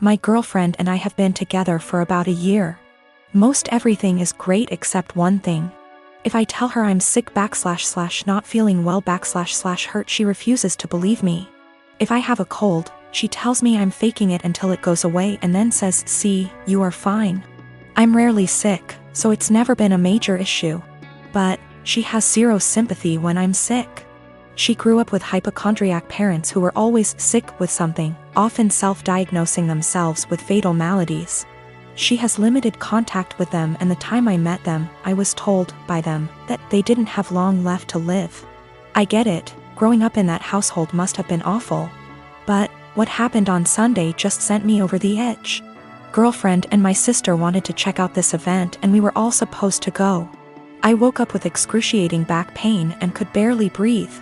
My girlfriend and I have been together for about a year. Most everything is great except one thing. If I tell her I'm sick / not feeling well / hurt, she refuses to believe me. If I have a cold, she tells me I'm faking it until it goes away and then says, "See, you are fine." I'm rarely sick, so it's never been a major issue. But she has zero sympathy when I'm sick. She grew up with hypochondriac parents who were always sick with something, often self-diagnosing themselves with fatal maladies. She has limited contact with them, and the time I met them, I was told by them that they didn't have long left to live. I get it, growing up in that household must have been awful. But what happened on Sunday just sent me over the edge. Girlfriend and my sister wanted to check out this event and we were all supposed to go. I woke up with excruciating back pain and could barely breathe.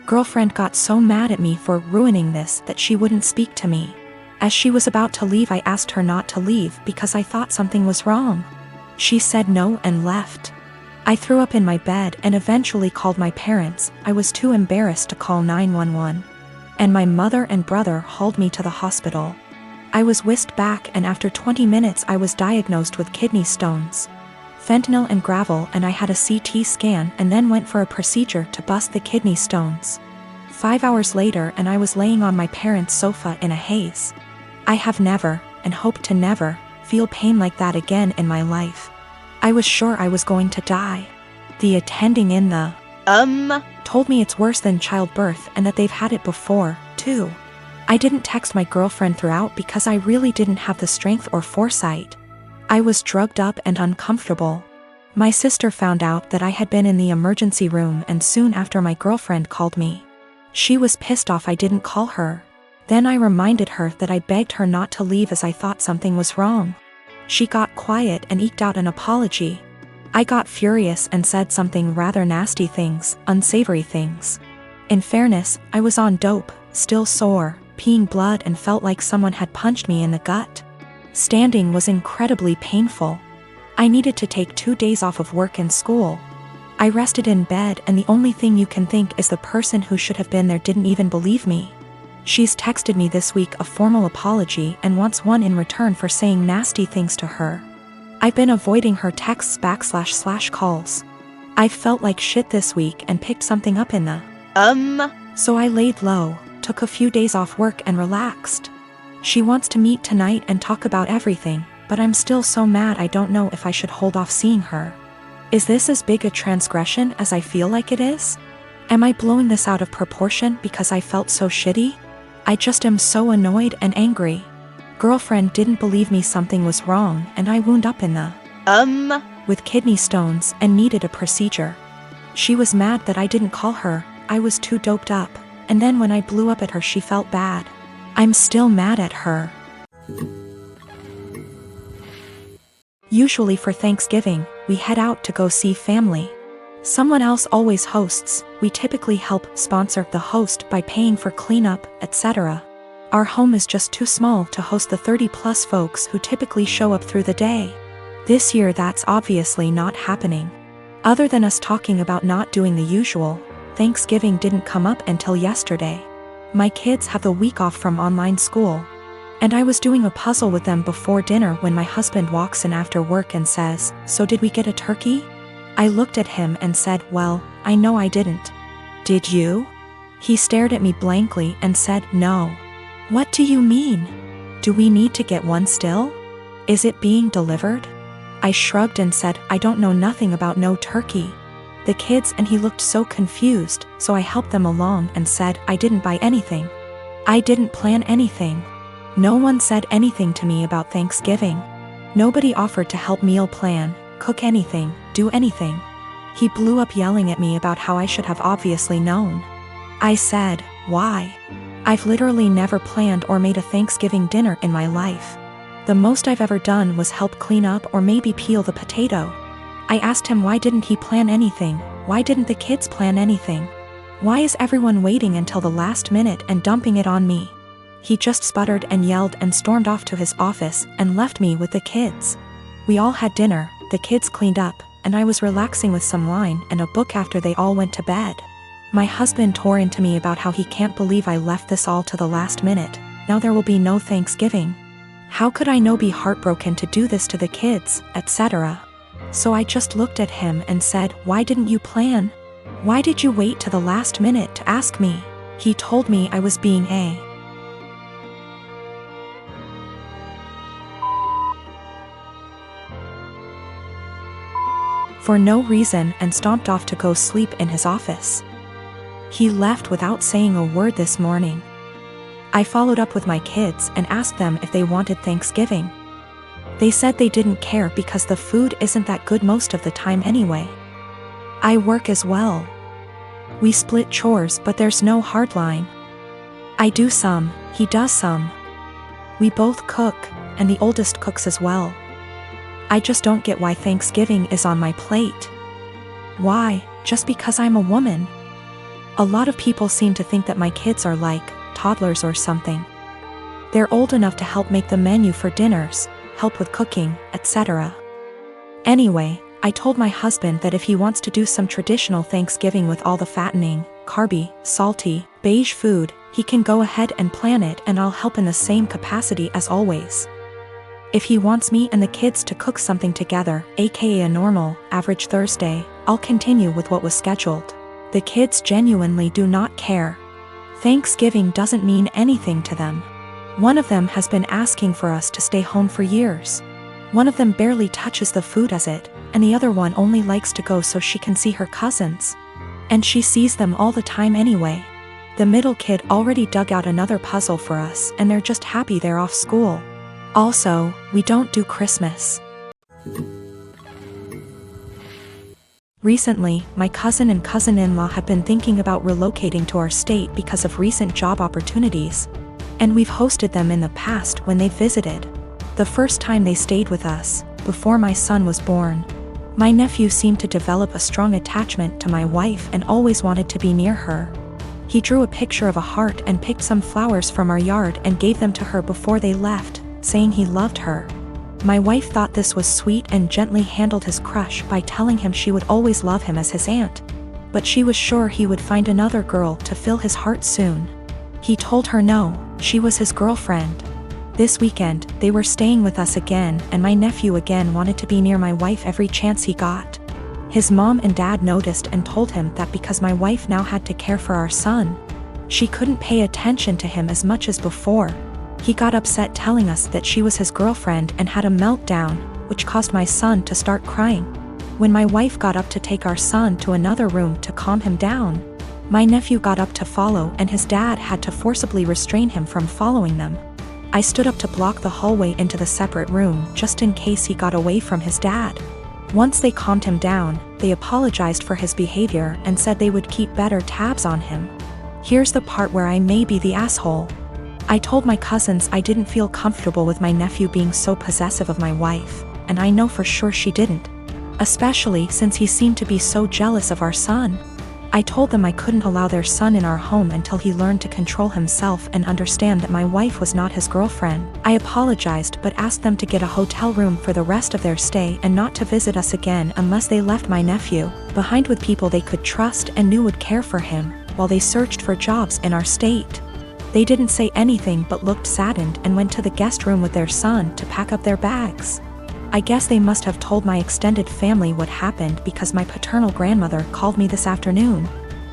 Girlfriend got so mad at me for ruining this that she wouldn't speak to me. As she was about to leave, I asked her not to leave because I thought something was wrong. She said no and left. I threw up in my bed and eventually called my parents. I was too embarrassed to call 911. And my mother and brother hauled me to the hospital. I was whisked back and after 20 minutes I was diagnosed with kidney stones. Fentanyl and gravel, and I had a CT scan and then went for a procedure to bust the kidney stones. 5 hours later and I was laying on my parents' sofa in a haze. I have never, and hope to never, feel pain like that again in my life. I was sure I was going to die. The attending in the told me it's worse than childbirth and that they've had it before, too. I didn't text my girlfriend throughout because I really didn't have the strength or foresight. I was drugged up and uncomfortable. My sister found out that I had been in the emergency room and soon after my girlfriend called me. She was pissed off I didn't call her. Then I reminded her that I begged her not to leave as I thought something was wrong. She got quiet and eked out an apology. I got furious and said something rather nasty things, unsavory things. In fairness, I was on dope, still sore, peeing blood and felt like someone had punched me in the gut. Standing was incredibly painful. I needed to take 2 days off of work and school. I rested in bed and the only thing you can think is the person who should have been there didn't even believe me. She's texted me this week a formal apology and wants one in return for saying nasty things to her. I've been avoiding her texts / calls. I felt like shit this week and picked something up in the So I laid low, took a few days off work and relaxed. She wants to meet tonight and talk about everything, but I'm still so mad I don't know if I should hold off seeing her. Is this as big a transgression as I feel like it is? Am I blowing this out of proportion because I felt so shitty? I just am so annoyed and angry. Girlfriend didn't believe me something was wrong and I wound up in the with kidney stones and needed a procedure. She was mad that I didn't call her, I was too doped up, and then when I blew up at her she felt bad. I'm still mad at her. Usually for Thanksgiving, we head out to go see family. Someone else always hosts. We typically help sponsor the host by paying for cleanup, etc. Our home is just too small to host the 30+ folks who typically show up through the day. This year that's obviously not happening. Other than us talking about not doing the usual, Thanksgiving didn't come up until yesterday. My kids have the week off from online school. And I was doing a puzzle with them before dinner when my husband walks in after work and says, "So did we get a turkey?" I looked at him and said, "Well, I know I didn't." "Did you?" He stared at me blankly and said, "No." "What do you mean? Do we need to get one still? Is it being delivered?" I shrugged and said, "I don't know nothing about no turkey." The kids and he looked so confused, so I helped them along and said, "I didn't buy anything. I didn't plan anything. No one said anything to me about Thanksgiving. Nobody offered to help meal plan, cook anything, do anything." He blew up yelling at me about how I should have obviously known. I said, "Why? I've literally never planned or made a Thanksgiving dinner in my life. The most I've ever done was help clean up or maybe peel the potato." I asked him why didn't he plan anything, why didn't the kids plan anything? Why is everyone waiting until the last minute and dumping it on me? He just sputtered and yelled and stormed off to his office and left me with the kids. We all had dinner, the kids cleaned up, and I was relaxing with some wine and a book after they all went to bed. My husband tore into me about how he can't believe I left this all to the last minute. Now there will be no Thanksgiving. How could I not be heartbroken to do this to the kids, etc.? So I just looked at him and said, "Why didn't you plan? Why did you wait to the last minute to ask me?" He told me I was being a for no reason and stomped off to go sleep in his office. He left without saying a word this morning. I followed up with my kids and asked them if they wanted Thanksgiving. They said they didn't care because the food isn't that good most of the time anyway. I work as well. We split chores, but there's no hard line. I do some, he does some. We both cook, and the oldest cooks as well. I just don't get why Thanksgiving is on my plate. Why, just because I'm a woman? A lot of people seem to think that my kids are like toddlers or something. They're old enough to help make the menu for dinners, help with cooking, etc. Anyway, I told my husband that if he wants to do some traditional Thanksgiving with all the fattening, carby, salty, beige food, he can go ahead and plan it and I'll help in the same capacity as always. If he wants me and the kids to cook something together, aka a normal, average Thursday, I'll continue with what was scheduled. The kids genuinely do not care. Thanksgiving doesn't mean anything to them. One of them has been asking for us to stay home for years. One of them barely touches the food as it, and the other one only likes to go so she can see her cousins. And she sees them all the time anyway. The middle kid already dug out another puzzle for us and they're just happy they're off school. Also, we don't do Christmas. Recently, my cousin and cousin-in-law have been thinking about relocating to our state because of recent job opportunities. And we've hosted them in the past when they visited. The first time they stayed with us, before my son was born. My nephew seemed to develop a strong attachment to my wife and always wanted to be near her. He drew a picture of a heart and picked some flowers from our yard and gave them to her before they left, saying he loved her. My wife thought this was sweet and gently handled his crush by telling him she would always love him as his aunt. But she was sure he would find another girl to fill his heart soon. He told her no, she was his girlfriend. This weekend, they were staying with us again and my nephew again wanted to be near my wife every chance he got. His mom and dad noticed and told him that because my wife now had to care for our son, she couldn't pay attention to him as much as before. He got upset telling us that she was his girlfriend and had a meltdown, which caused my son to start crying. When my wife got up to take our son to another room to calm him down, my nephew got up to follow and his dad had to forcibly restrain him from following them. I stood up to block the hallway into the separate room just in case he got away from his dad. Once they calmed him down, they apologized for his behavior and said they would keep better tabs on him. Here's the part where I may be the asshole. I told my cousins I didn't feel comfortable with my nephew being so possessive of my wife, and I know for sure she didn't. Especially since he seemed to be so jealous of our son. I told them I couldn't allow their son in our home until he learned to control himself and understand that my wife was not his girlfriend. I apologized but asked them to get a hotel room for the rest of their stay and not to visit us again unless they left my nephew behind with people they could trust and knew would care for him, while they searched for jobs in our state. They didn't say anything but looked saddened and went to the guest room with their son to pack up their bags. I guess they must have told my extended family what happened because my paternal grandmother called me this afternoon,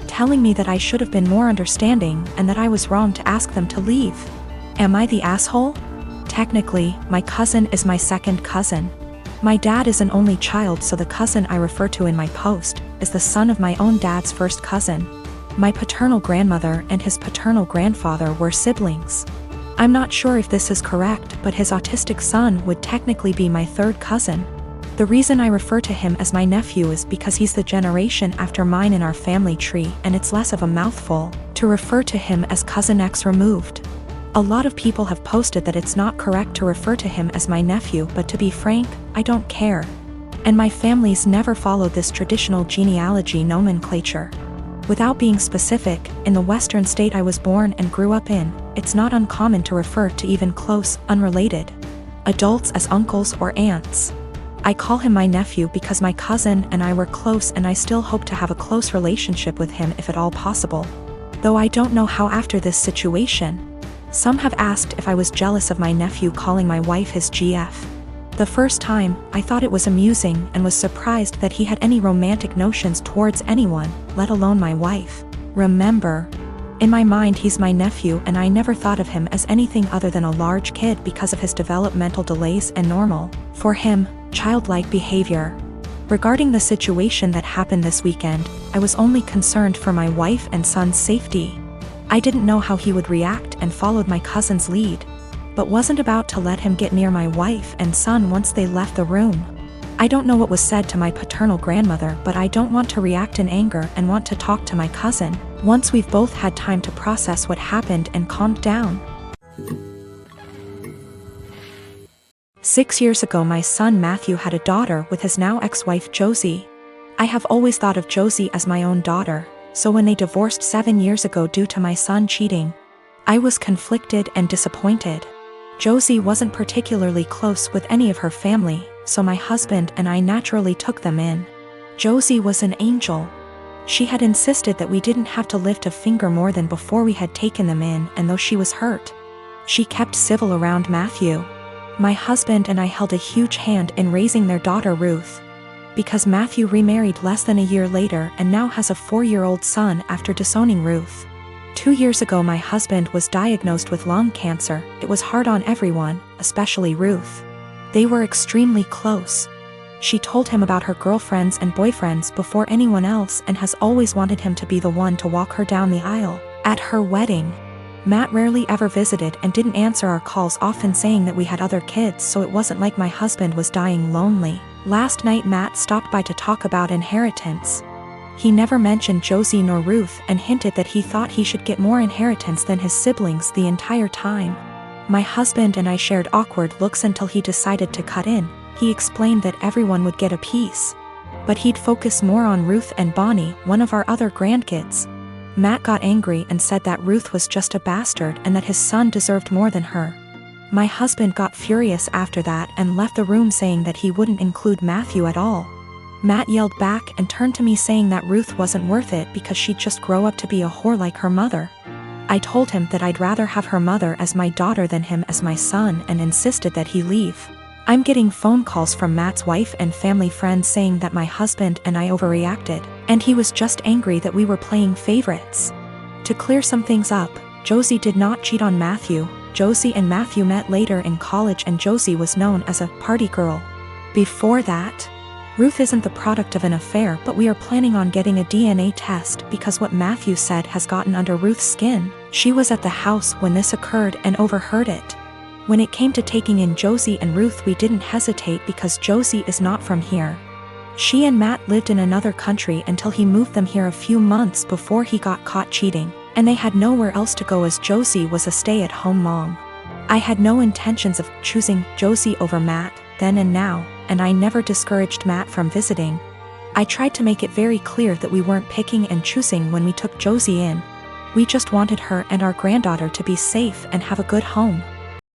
telling me that I should have been more understanding and that I was wrong to ask them to leave. Am I the asshole? Technically, my cousin is my second cousin. My dad is an only child, so the cousin I refer to in my post is the son of my own dad's first cousin. My paternal grandmother and his paternal grandfather were siblings. I'm not sure if this is correct, but his autistic son would technically be my third cousin. The reason I refer to him as my nephew is because he's the generation after mine in our family tree and it's less of a mouthful to refer to him as cousin X removed. A lot of people have posted that it's not correct to refer to him as my nephew, but to be frank, I don't care. And my family's never followed this traditional genealogy nomenclature. Without being specific, in the western state I was born and grew up in, it's not uncommon to refer to even close, unrelated adults as uncles or aunts. I call him my nephew because my cousin and I were close and I still hope to have a close relationship with him if at all possible. Though I don't know how after this situation. Some have asked if I was jealous of my nephew calling my wife his GF. The first time, I thought it was amusing and was surprised that he had any romantic notions towards anyone, let alone my wife. Remember, in my mind he's my nephew and I never thought of him as anything other than a large kid because of his developmental delays and normal, for him, childlike behavior. Regarding the situation that happened this weekend, I was only concerned for my wife and son's safety. I didn't know how he would react and followed my cousin's lead, but wasn't about to let him get near my wife and son once they left the room. I don't know what was said to my paternal grandmother, but I don't want to react in anger and want to talk to my cousin once we've both had time to process what happened and calmed down. 6 years ago my son Matthew had a daughter with his now ex-wife Josie. I have always thought of Josie as my own daughter, so when they divorced 7 years ago due to my son cheating, I was conflicted and disappointed. Josie wasn't particularly close with any of her family, so my husband and I naturally took them in. Josie was an angel. She had insisted that we didn't have to lift a finger more than before we had taken them in, and though she was hurt, she kept civil around Matthew. My husband and I held a huge hand in raising their daughter Ruth, because Matthew remarried less than a year later and now has a 4-year-old son after disowning Ruth. 2 years ago my husband was diagnosed with lung cancer. It was hard on everyone, especially Ruth. They were extremely close. She told him about her girlfriends and boyfriends before anyone else and has always wanted him to be the one to walk her down the aisle at her wedding. Matt rarely ever visited and didn't answer our calls, often saying that we had other kids, so it wasn't like my husband was dying lonely. Last night Matt stopped by to talk about inheritance. He never mentioned Josie nor Ruth and hinted that he thought he should get more inheritance than his siblings the entire time. My husband and I shared awkward looks until he decided to cut in. He explained that everyone would get a piece, but he'd focus more on Ruth and Bonnie, one of our other grandkids. Matt got angry and said that Ruth was just a bastard and that his son deserved more than her. My husband got furious after that and left the room saying that he wouldn't include Matthew at all. Matt yelled back and turned to me saying that Ruth wasn't worth it because she'd just grow up to be a whore like her mother. I told him that I'd rather have her mother as my daughter than him as my son and insisted that he leave. I'm getting phone calls from Matt's wife and family friends saying that my husband and I overreacted, and he was just angry that we were playing favorites. To clear some things up, Josie did not cheat on Matthew. Josie and Matthew met later in college and Josie was known as a party girl. Before that, Ruth isn't the product of an affair, but we are planning on getting a DNA test because what Matthew said has gotten under Ruth's skin. She was at the house when this occurred and overheard it. When it came to taking in Josie and Ruth, we didn't hesitate because Josie is not from here. She and Matt lived in another country until he moved them here a few months before he got caught cheating, and they had nowhere else to go as Josie was a stay-at-home mom. I had no intentions of choosing Josie over Matt, then and now, and I never discouraged Matt from visiting. I tried to make it very clear that we weren't picking and choosing when we took Josie in. We just wanted her and our granddaughter to be safe and have a good home.